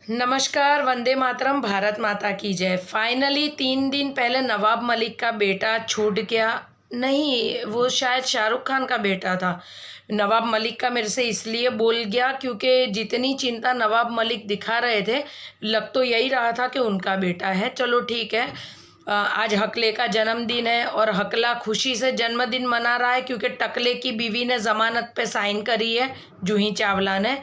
नमस्कार, वंदे मातरम, भारत माता की जय। फाइनली 3 दिन पहले नवाब मलिक का बेटा छूट गया। नहीं, वो शायद शाहरुख खान का बेटा था। नवाब मलिक का मेरे से इसलिए बोल गया क्योंकि जितनी चिंता नवाब मलिक दिखा रहे थे, लग तो यही रहा था कि उनका बेटा है। चलो ठीक है। आज हकले का जन्मदिन है और हकला खुशी से जन्मदिन मना रहा है क्योंकि टकले की बीवी ने ज़मानत पे साइन करी है, जूही चावला ने,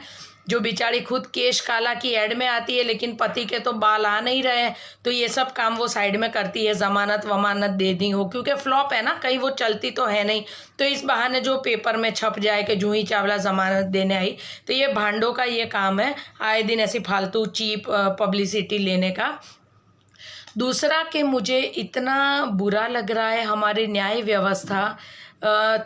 जो बेचारी खुद केश काला की ऐड में आती है, लेकिन पति के तो बाल आ नहीं रहे हैं, तो ये सब काम वो साइड में करती है, ज़मानत वमानत दे दी हो, क्योंकि फ्लॉप है ना, कहीं वो चलती तो है नहीं। तो इस बहाने जो पेपर में छप जाए कि जूही चावला ज़मानत देने आई, तो ये भांडों का ये काम है, आए दिन ऐसी फालतू चीप पब्लिसिटी लेने का। दूसरा कि मुझे इतना बुरा लग रहा है, हमारी न्याय व्यवस्था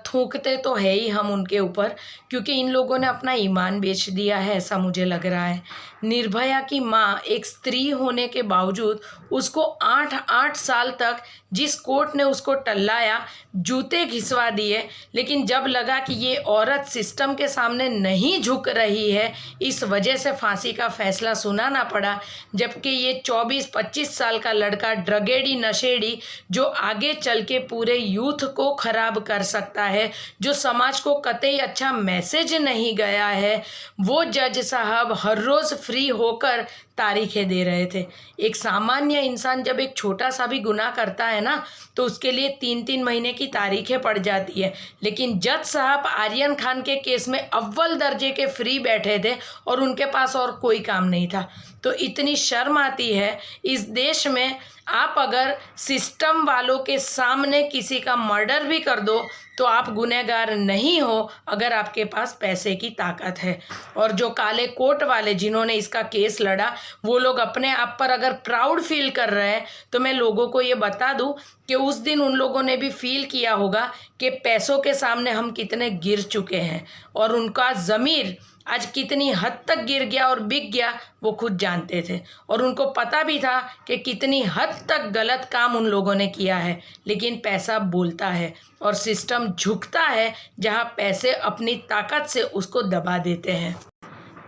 थूकते तो है ही हम उनके ऊपर, क्योंकि इन लोगों ने अपना ईमान बेच दिया है, ऐसा मुझे लग रहा है। निर्भया की माँ एक स्त्री होने के बावजूद उसको 8 साल तक जिस कोर्ट ने उसको टल्लाया, जूते घिसवा दिए, लेकिन जब लगा कि ये औरत सिस्टम के सामने नहीं झुक रही है, इस वजह से फांसी का फैसला सुनाना पड़ा। जबकि ये 24-25 साल का लड़का, ड्रगेडी नशेड़ी, जो आगे चल के पूरे यूथ को खराब कर सकता है, जो समाज को कतई अच्छा मैसेज नहीं गया है, वो जज साहब हर रोज़ फ्री होकर तारीखें दे रहे थे। एक सामान्य इंसान जब एक छोटा सा भी गुनाह करता है ना, तो उसके लिए 3-3 महीने की तारीखें पड़ जाती है, लेकिन जज साहब आर्यन खान के केस में अव्वल दर्जे के फ्री बैठे थे और उनके पास और कोई काम नहीं था। तो इतनी शर्म आती है इस देश में। आप अगर सिस्टम वालों के सामने किसी का मर्डर भी कर दो तो आप गुनहगार नहीं हो, अगर आपके पास पैसे की ताकत है। और जो काले कोट वाले जिन्होंने इसका केस लड़ा, वो लोग अपने आप पर अगर प्राउड फील कर रहे हैं, तो मैं लोगों को ये बता दूं कि उस दिन उन लोगों ने भी फील किया होगा कि पैसों के सामने हम कितने गिर चुके हैं, और उनका ज़मीर आज कितनी हद तक गिर गया और बिक गया, वो खुद जानते थे। और उनको पता भी था कि कितनी हद तक गलत काम उन लोगों ने किया है, लेकिन पैसा बोलता है और सिस्टम झुकता है जहां पैसे अपनी ताकत से उसको दबा देते हैं।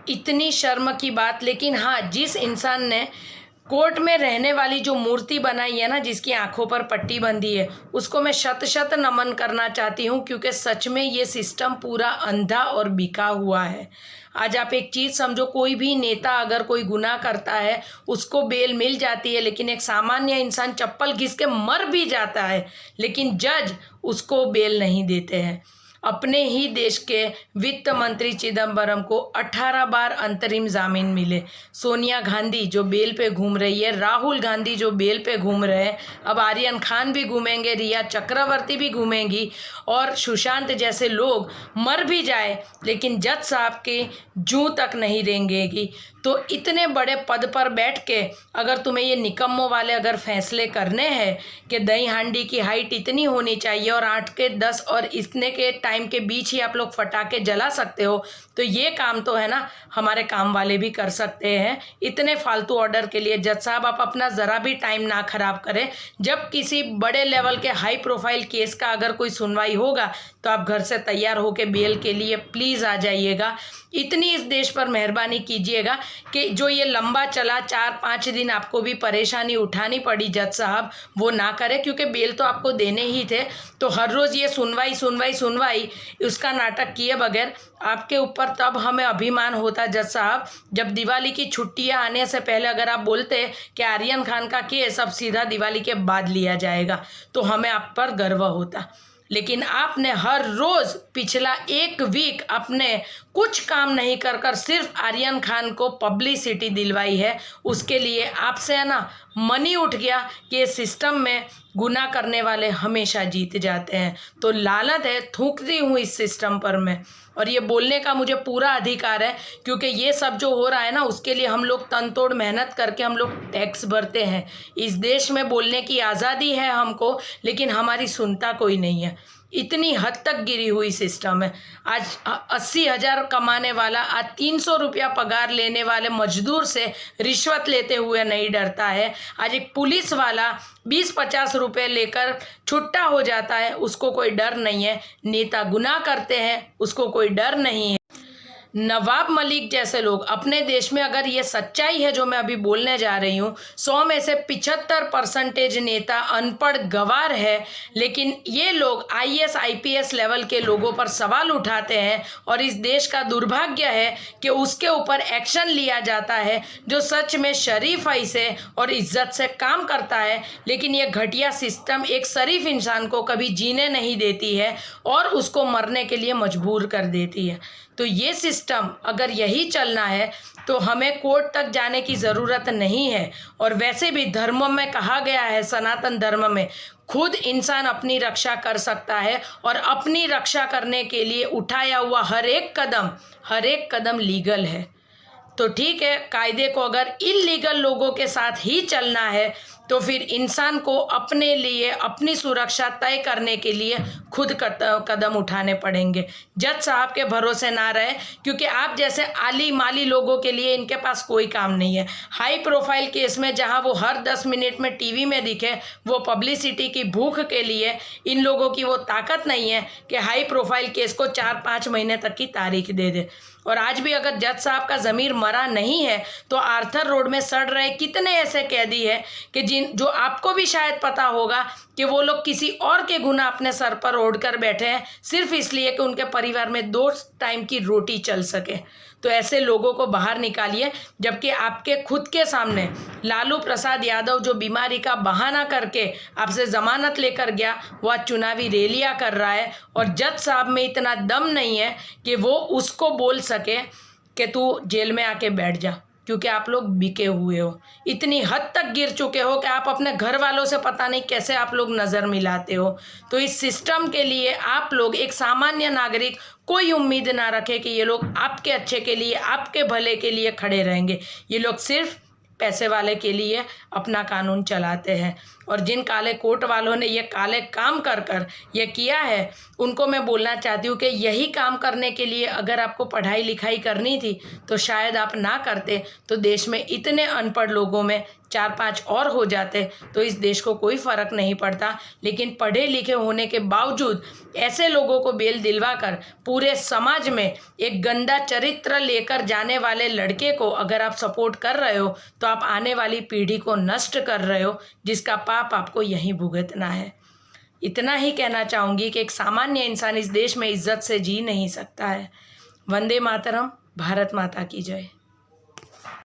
इतनी शर्म की बात। लेकिन हाँ, जिस इंसान ने कोर्ट में रहने वाली जो मूर्ति बनाई है ना, जिसकी आंखों पर पट्टी बंधी है, उसको मैं शत नमन करना चाहती हूँ, क्योंकि सच में ये सिस्टम पूरा अंधा और बिका हुआ है। आज आप एक चीज़ समझो, कोई भी नेता अगर कोई गुनाह करता है उसको बेल मिल जाती है, लेकिन एक सामान्य इंसान चप्पल घिस के मर भी जाता है, लेकिन जज उसको बेल नहीं देते हैं। अपने ही देश के वित्त मंत्री चिदम्बरम को 18 बार अंतरिम जामीन मिले। सोनिया गांधी जो बेल पे घूम रही है, राहुल गांधी जो बेल पे घूम रहे हैं, अब आर्यन खान भी घूमेंगे, रिया चक्रवर्ती भी घूमेंगी, और सुशांत जैसे लोग मर भी जाए लेकिन जज साहब के जूं तक नहीं रेंगेगी। तो इतने बड़े पद पर बैठ के अगर तुम्हें ये निकम्मों वाले अगर फैसले करने हैं कि दही हांडी की हाइट इतनी होनी चाहिए और 8 के 10 और इतने के टाइम के बीच ही आप लोग फटाके जला सकते हो, तो ये काम तो है ना, हमारे काम वाले भी कर सकते हैं। इतने फालतू ऑर्डर के लिए जज साहब आप अपना ज़रा भी टाइम ना खराब करें। जब किसी बड़े लेवल के हाई प्रोफाइल केस का अगर कोई सुनवाई होगा, तो आप घर से तैयार होकर बेल के लिए प्लीज़ आ जाइएगा। इतनी इस देश पर मेहरबानी कीजिएगा कि जो ये लंबा चला 4-5 दिन आपको भी परेशानी उठानी पड़ी जज साहब, वो ना करें, क्योंकि बेल तो आपको देने ही थे। तो हर रोज़ ये सुनवाई उसका नाटक किए बगैर आपके ऊपर तब हमें अभिमान होता जज साहब, जब दिवाली की छुट्टियां आने से पहले अगर आप बोलते कि आर्यन खान का केस अब सीधा दिवाली के बाद लिया जाएगा, तो हमें आप पर गर्व होता। लेकिन आपने हर रोज़ पिछला 1 वीक अपने कुछ काम नहीं कर सिर्फ आर्यन खान को पब्लिसिटी दिलवाई है। उसके लिए आपसे है ना मनी उठ गया कि ये सिस्टम में गुनाह करने वाले हमेशा जीत जाते हैं। तो लानत है, थूकती हूँ इस सिस्टम पर मैं, और ये बोलने का मुझे पूरा अधिकार है, क्योंकि ये सब जो हो रहा है ना, उसके लिए हम लोग तन तोड़ मेहनत करके हम लोग टैक्स भरते हैं। इस देश में बोलने की आज़ादी है हमको, लेकिन हमारी सुनता कोई नहीं है। इतनी हद तक गिरी हुई सिस्टम है। आज 80,000 कमाने वाला आज 300 रुपया पगार लेने वाले मजदूर से रिश्वत लेते हुए नहीं डरता है। आज एक पुलिस वाला 20-50 रुपये लेकर छुट्टा हो जाता है, उसको कोई डर नहीं है। नेता गुनाह करते हैं, उसको कोई डर नहीं है। नवाब मलिक जैसे लोग अपने देश में, अगर ये सच्चाई है जो मैं अभी बोलने जा रही हूँ, 100 में से 75% नेता अनपढ़ गंवार है, लेकिन ये लोग IAS IPS लेवल के लोगों पर सवाल उठाते हैं और इस देश का दुर्भाग्य है कि उसके ऊपर एक्शन लिया जाता है जो सच में शरीफाई से और इज्जत से काम करता है। लेकिन ये घटिया सिस्टम एक शरीफ इंसान को कभी जीने नहीं देती है और उसको मरने के लिए मजबूर कर देती है। तो ये सिस्टम अगर यही चलना है तो हमें कोर्ट तक जाने की ज़रूरत नहीं है। और वैसे भी धर्मों में कहा गया है, सनातन धर्म में, खुद इंसान अपनी रक्षा कर सकता है और अपनी रक्षा करने के लिए उठाया हुआ हर एक कदम लीगल है। तो ठीक है, कायदे को अगर इल्लीगल लोगों के साथ ही चलना है तो फिर इंसान को अपने लिए अपनी सुरक्षा तय करने के लिए खुद कदम उठाने पड़ेंगे। जज साहब के भरोसे ना रहे, क्योंकि आप जैसे आली माली लोगों के लिए इनके पास कोई काम नहीं है। हाई प्रोफाइल केस में जहां वो हर 10 मिनट में टीवी में दिखे, वो पब्लिसिटी की भूख के लिए इन लोगों की वो ताकत नहीं है कि हाई प्रोफाइल केस को 4-5 महीने तक की तारीख दे दे। और आज भी अगर जज साहब का ज़मीर मरा नहीं है तो आर्थर रोड में सड़ रहे कितने ऐसे कैदी हैं कि जो आपको भी शायद पता होगा कि वो लोग किसी और के गुनाह अपने सर पर ओढ़ कर बैठे हैं सिर्फ इसलिए कि उनके परिवार में 2 टाइम की रोटी चल सके। तो ऐसे लोगों को बाहर निकालिए, जबकि आपके खुद के सामने लालू प्रसाद यादव जो बीमारी का बहाना करके आपसे ज़मानत लेकर गया, वह चुनावी रैलियां कर रहा है और जज साहब में इतना दम नहीं है कि वो उसको बोल सके कि तू जेल में आके बैठ जा, क्योंकि आप लोग बिके हुए हो, इतनी हद तक गिर चुके हो कि आप अपने घर वालों से पता नहीं कैसे आप लोग नज़र मिलाते हो। तो इस सिस्टम के लिए आप लोग, एक सामान्य नागरिक, कोई उम्मीद ना रखे कि ये लोग आपके अच्छे के लिए, आपके भले के लिए खड़े रहेंगे। ये लोग सिर्फ पैसे वाले के लिए अपना कानून चलाते हैं। और जिन काले कोट वालों ने ये काले काम कर कर ये किया है, उनको मैं बोलना चाहती हूँ कि यही काम करने के लिए अगर आपको पढ़ाई लिखाई करनी थी तो शायद आप ना करते, तो देश में इतने अनपढ़ लोगों में 4-5 और हो जाते तो इस देश को कोई फ़र्क नहीं पड़ता। लेकिन पढ़े लिखे होने के बावजूद ऐसे लोगों को बेल दिलवा कर पूरे समाज में एक गंदा चरित्र लेकर जाने वाले लड़के को अगर आप सपोर्ट कर रहे हो तो आप आने वाली पीढ़ी को नष्ट कर रहे हो, जिसका पाप आपको यहीं भुगतना है। इतना ही कहना चाहूँगी कि एक सामान्य इंसान इस देश में इज्जत से जी नहीं सकता है। वंदे मातरम। भारत माता की जय।